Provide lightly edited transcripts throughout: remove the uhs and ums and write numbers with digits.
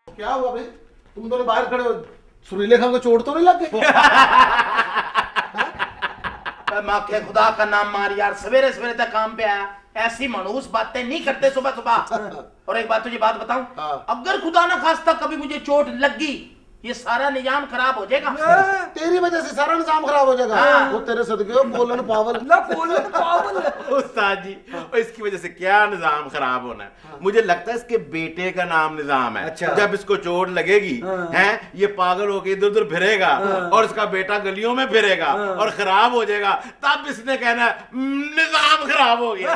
क्या हुआ भाई, तुम दोनों बाहर खड़े हो, सुरीले खान को चोट तो नहीं लग गई? माँ के खुदा का नाम मार यार, सवेरे सवेरे तक काम पे आया, ऐसी मनहूस बातें नहीं करते सुबह सुबह। और एक बात तुझे बात बताऊं, अगर खुदा ना खास्ता कभी मुझे चोट लग गई, ये सारा निजाम खराब हो जाएगा। तेरी वजह से सारा निजाम खराब हो जाएगा। वो तेरे सदके हो बोलन पावल। उस्ताद जी, इसकी वजह से क्या निजाम खराब होना है? मुझे लगता है इसके बेटे का नाम निजाम है। अच्छा। जब इसको चोट लगेगी हैं, ये पागल होकर इधर उधर फिरेगा और इसका बेटा गलियों में फिरेगा और खराब हो जाएगा, तब इसने कहना निजाम खराब हो गया।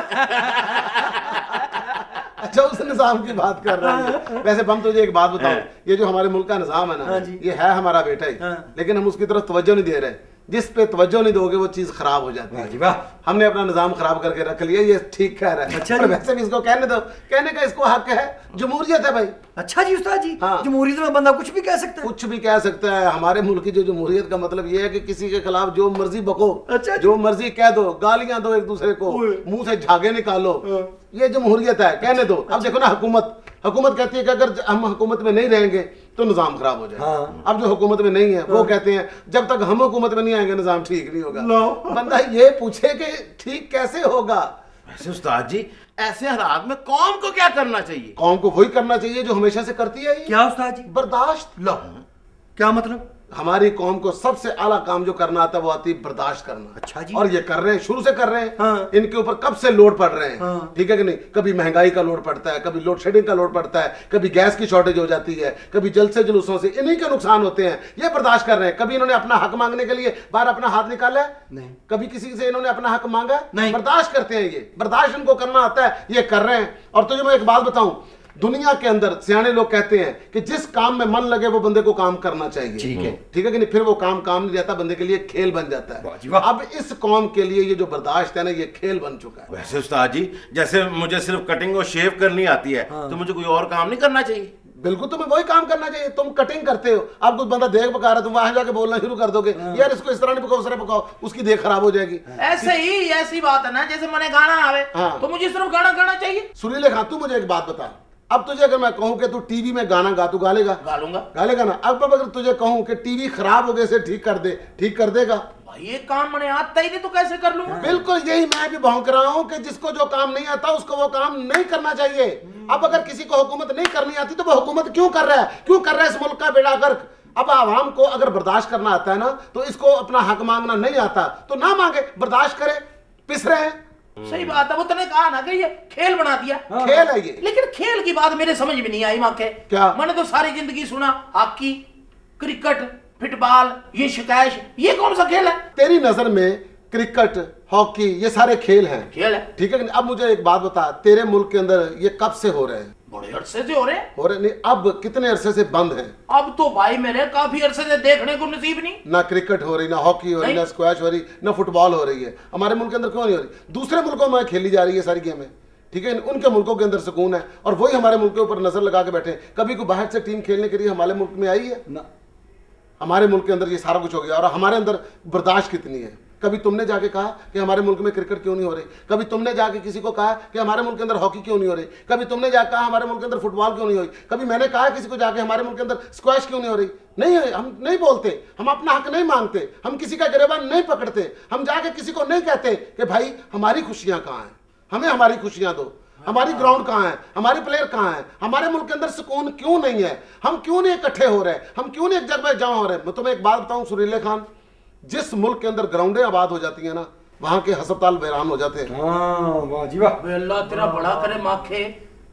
अच्छा, उस निजाम की बात कर रहा है। वैसे हम तुझे एक बात बताओ, ये जो हमारे मुल्क का निजाम है ना, ये है हमारा बेटा ही, लेकिन हम उसकी तरफ तवज्जो नहीं दे रहे। जिस पे तवज्जो नहीं दोगे वो चीज खराब हो जाती है। हमने अपना निजाम खराब करके रख लिया, ये ठीक कह रहा है। अच्छा, पर वैसे भी इसको कहने दो, कहने का इसको हक है, जमहूरियत है भाई। अच्छा जी उस्ताद जी, जमहूरियत में बंदा कुछ भी कह सकता है? कुछ भी कह सकता है। हमारे मुल्क की जो जमहूरियत का मतलब ये है कि किसी के खिलाफ जो मर्जी बको, अच्छा, जो मर्जी कह दो, गालियां दो एक दूसरे को, मुंह से झागे निकालो, ये जमहूरियत है, कहने दो। अब देखो ना, हुकूमत कहती है कि अगर हम हुकूमत में नहीं रहेंगे तो निजाम खराब हो जाएगा। अब जो हुकूमत में नहीं है वो कहते हैं जब तक हम हुकूमत में नहीं आएंगे निजाम ठीक नहीं होगा। बंदा ये पूछे कि ठीक कैसे होगा? वैसे उस्ताद जी, ऐसे हालात में कौम को क्या करना चाहिए? कौम को वही करना चाहिए जो हमेशा से करती है। क्या उस्ताद जी? बर्दाश्त। लो, क्या मतलब? हमारी कौम को सबसे आला काम जो करना आता है वो आती है बर्दाश्त करना। अच्छा जी। और ये कर रहे हैं, शुरू से कर रहे हैं। इनके ऊपर कब से लोड पड़ रहे हैं, ठीक है कि नहीं? कभी महंगाई का लोड पड़ता है, कभी लोड शेडिंग का लोड पड़ता है, कभी गैस की शॉर्टेज हो जाती है, कभी जलसे जुलूसों से इन्हीं के नुकसान होते हैं। ये बर्दाश्त कर रहे हैं। कभी इन्होंने अपना हक मांगने के लिए बाहर अपना हाथ निकाला है? नहीं। कभी किसी से इन्होंने अपना हक मांगा? नहीं। बर्दाश्त करते हैं। ये बर्दाश्त इनको करना आता है, ये कर रहे हैं। और तुझे मैं एक बात बताऊं, दुनिया के अंदर सियाने लोग कहते हैं कि जिस काम में मन लगे वो बंदे को काम करना चाहिए। ठीक है कि नहीं? फिर वो काम नहीं रहता, बंदे के लिए खेल बन जाता है। अब इस कौम के लिए ये जो बर्दाश्त है ना, ये खेल बन चुका है। वैसे उस्ताद जी, जैसे मुझे सिर्फ कटिंग और शेव करनी आती है, तो मुझे कोई और काम नहीं करना चाहिए? बिल्कुल, तुम्हें वही काम करना चाहिए। तुम कटिंग करते हो, अब कुछ बंदा देख पका रहा है, तुम वहां जाके बोलना शुरू कर दोगे, यार इसको इस तरह नहीं पकाओ, उस तरह पकाओ, उसकी देख खराब हो जाएगी। ऐसी बात है ना, जैसे मैंने गाना आवे तो मुझे सिर्फ गाना गाना चाहिए। सुरीले खान, तू मुझे एक बात बता, अब तुझे अगर मैं कहूं कि तू टीवी में गाना गा, तू गालेगा? गालेगा ना। अब अगर तुझे कहूं कि टीवी खराब हो गए से ठीक कर दे, ठीक कर देगा? ये काम मैंने आता ही नहीं तो कैसे कर लूंगा? बिल्कुल यही मैं भी भौंक रहा हूं कि जिसको जो काम नहीं आता उसको वो काम नहीं करना चाहिए। अब अगर किसी को हुकूमत नहीं करनी आती तो वो हुकूमत क्यों कर रहा है? क्यों कर रहा है इस मुल्क का बेड़ा गर्क? अब आवाम को अगर बर्दाश्त करना आता है ना, तो इसको अपना हक मांगना नहीं आता तो ना मांगे, बर्दाश्त करे। पिस रहे हैं। सही बात है, वो तूने कहा ना कि ये खेल बना दिया। खेल है ये। लेकिन खेल की बात मेरे समझ में नहीं आई माँ के। क्या? मैंने तो सारी जिंदगी सुना हॉकी, क्रिकेट, फुटबॉल, ये शिकायत, ये कौन सा खेल है? तेरी नजर में क्रिकेट, हॉकी ये सारे खेल हैं। खेल है, ठीक है। अब मुझे एक बात बता, तेरे मुल्क के अंदर ये कब से हो रहे हैं? बड़े अरसे से हो रहे नहीं, अब कितने अरसे से बंद हैं? अब तो भाई मेरे काफी अरसे से देखने को नसीब नहीं। ना क्रिकेट हो रही, ना हॉकी हो रही, ना स्क्वैश हो रही, ना फुटबॉल हो रही है। हमारे मुल्क के अंदर क्यों नहीं हो रही? दूसरे मुल्कों में खेली जा रही है सारी गेमें, ठीक है। उनके मुल्कों के अंदर सुकून है और वही हमारे मुल्क के ऊपर नजर लगा के बैठे। कभी कोई बाहर से टीम खेलने के लिए हमारे मुल्क में आई है ना? हमारे मुल्क के अंदर ये सारा कुछ हो गया और हमारे अंदर बर्दाश्त कितनी है। कभी तुमने जाके कहा कि हमारे मुल्क में क्रिकेट क्यों नहीं हो रही? कभी तुमने जाके किसी को कहा कि हमारे मुल्क के अंदर हॉकी क्यों नहीं हो रही? कभी तुमने जाके कहा हमारे मुल्क के अंदर फुटबॉल क्यों नहीं हो रही? कभी मैंने कहा किसी को जाके हमारे मुल्क के अंदर स्क्वैश क्यों नहीं हो रही? नहीं है, हम नहीं बोलते, हम अपना हक नहीं मांगते, हम किसी का गिरबान नहीं पकड़ते, हम जाके किसी को नहीं कहते कि भाई हमारी खुशियां कहाँ हैं, हमें हमारी खुशियां दो, हमारी ग्राउंड कहाँ है, हमारे प्लेयर कहाँ हैं, हमारे मुल्क के अंदर सुकून क्यों नहीं है, हम क्यों नहीं इकट्ठे हो रहे, हम क्यों नहीं एक जगह जमा हो रहे? मैं तुम्हें एक बात बताऊं सुरीले खान, जिस मुल्क के अंदर ग्राउंडें आबाद हो जाती है ना, वहां के अस्पताल वीरान हो जाते हैं। वाह जी वाह, अल्लाह तेरा बड़ा करे माखे।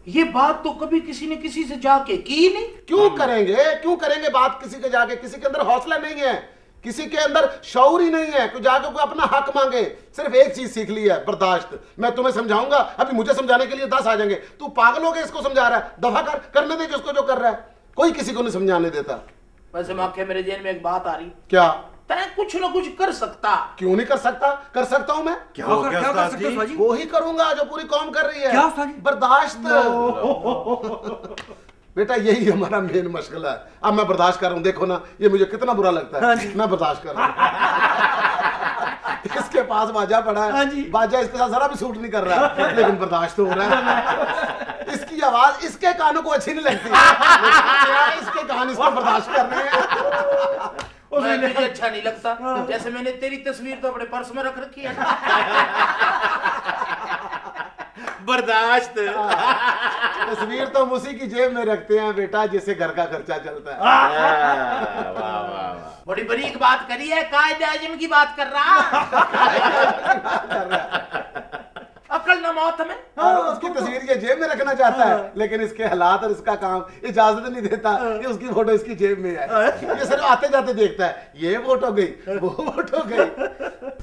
ये बात तो कभी किसी ने किसी से जाके की नहीं। क्यों करेंगे, क्यों करेंगे बात किसी के जाके? किसी के अंदर हौसला नहीं है, किसी के अंदर शऊर ही नहीं है, कोई जाके कोई अपना हक मांगे। सिर्फ एक चीज सीख ली है, बर्दाश्त। मैं तुम्हें समझाऊंगा, अभी मुझे समझाने के लिए 10 आ जाएंगे। तू पागल हो गया, इसको समझा रहा है, दफा करने दे जिसको जो कर रहा है। कोई किसी को नहीं समझाने देता। वैसे माखे मेरे जेल में एक बात आ रही। क्या? तय कुछ ना कुछ कर सकता। क्यों नहीं कर सकता? कर सकता हूं मैं। क्या कर सकते हो जी? वो ही करूंगा जो पूरी कौम कर रही है। क्या? बर्दाश्त। बेटा यही हमारा मेन मशगला है। अब मैं बर्दाश्त कर रहा हूं, देखो ना ये मुझे कितना बुरा लगता है। मैं बर्दाश्त कर रहा हूं। इसके पास बाजा पड़ा है, बाजा इसके साथ जरा भी सूट नहीं कर रहा है, लेकिन बर्दाश्त तो हो रहा है। इसकी आवाज इसके कानों को अच्छी नहीं लगती, इसके कान इसको बर्दाश्त कर रहे हैं। मुझे अच्छा नहीं लगता, जैसे मैंने तेरी तस्वीर तो अपने पर्स में रख रखी है। बर्दाश्त। तस्वीर तो हम उसी की जेब में रखते हैं बेटा, जिससे घर का खर्चा चलता है। वाह वाह वाह, बड़ी बरीक बात करी है, कायदे आज़म की बात कर रहा। अकल न मौत में। उसकी तस्वीर ये जेब में रखना चाहता है, लेकिन इसके हालात और इसका काम इजाजत नहीं देता कि उसकी फोटो इसकी जेब में है। ये सिर्फ आते जाते देखता है, ये वोट हो गई, वो वोट हो गई।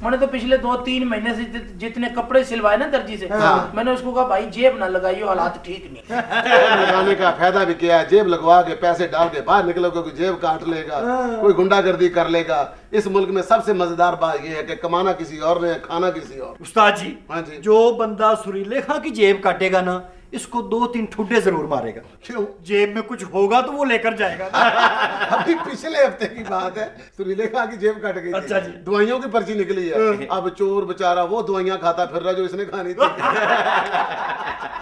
मैंने तो पिछले 2-3 महीने से जितने कपड़े सिलवाए ना दर्जी से, मैंने उसको कहा भाई जेब ना लगाइयो, हालात ठीक नहीं। लगाने का फायदा भी क्या है, जेब लगवा के पैसे डाल के बाहर निकलोगे, कोई जेब काट लेगा, कोई गुंडागर्दी कर लेगा। इस मुल्क में सबसे मजेदार बात यह है कि कमाना किसी और ने, खाना किसी और। उस्ताद जी, हाँ जी, जो बंदा सुरीले खां की जेब काटेगा ना, इसको 2-3 ठुड्डे जरूर मारेगा। क्यों? जेब में कुछ होगा तो वो लेकर जाएगा। अभी पिछले हफ्ते की बात है, सुरीले खां की जेब कट गई। अच्छा जी। दवाइयों की पर्ची निकली है, अब चोर बेचारा वो दवाइयां खाता फिर रहा जो इसने खानी थी।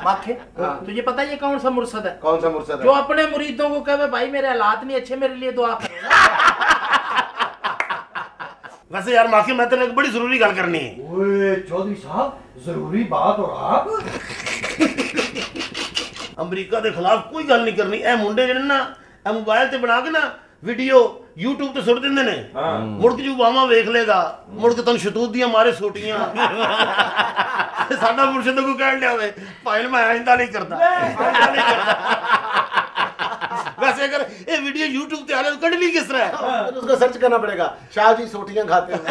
माखे, तुझे पता है ये कौन सा मुर्शद है? कौन सा मुर्शद है? जो अपने मुरीदों को कहे भाई मेरे हालात नहीं अच्छे, मेरे लिए दुआ करो। वैसे यार माखी, मैं तेरे एक बड़ी जरूरी गल करनी है। ओए चौधरी साहब, जरूरी बात। और आप अमरीका के खिलाफ कोई गल नहीं करनी। ए मुंडे जिहड़े ना ए मोबाइल ते बना के ना वीडियो YouTube ते सुट दिंदे ने, मुड़ के ओबामा वेख लेगा, मुड़ के तन शतूत दियां मारे सोटियां। साडा मुर्शिद को कह लिया होवे फाइल मैं आइंदा नहीं करता। वैसे अगर ये वीडियो YouTube ते आले तो कढ़ ली किस तरह है? उसको सर्च करना पड़ेगा, शाह जी सोटियां खाते हैं।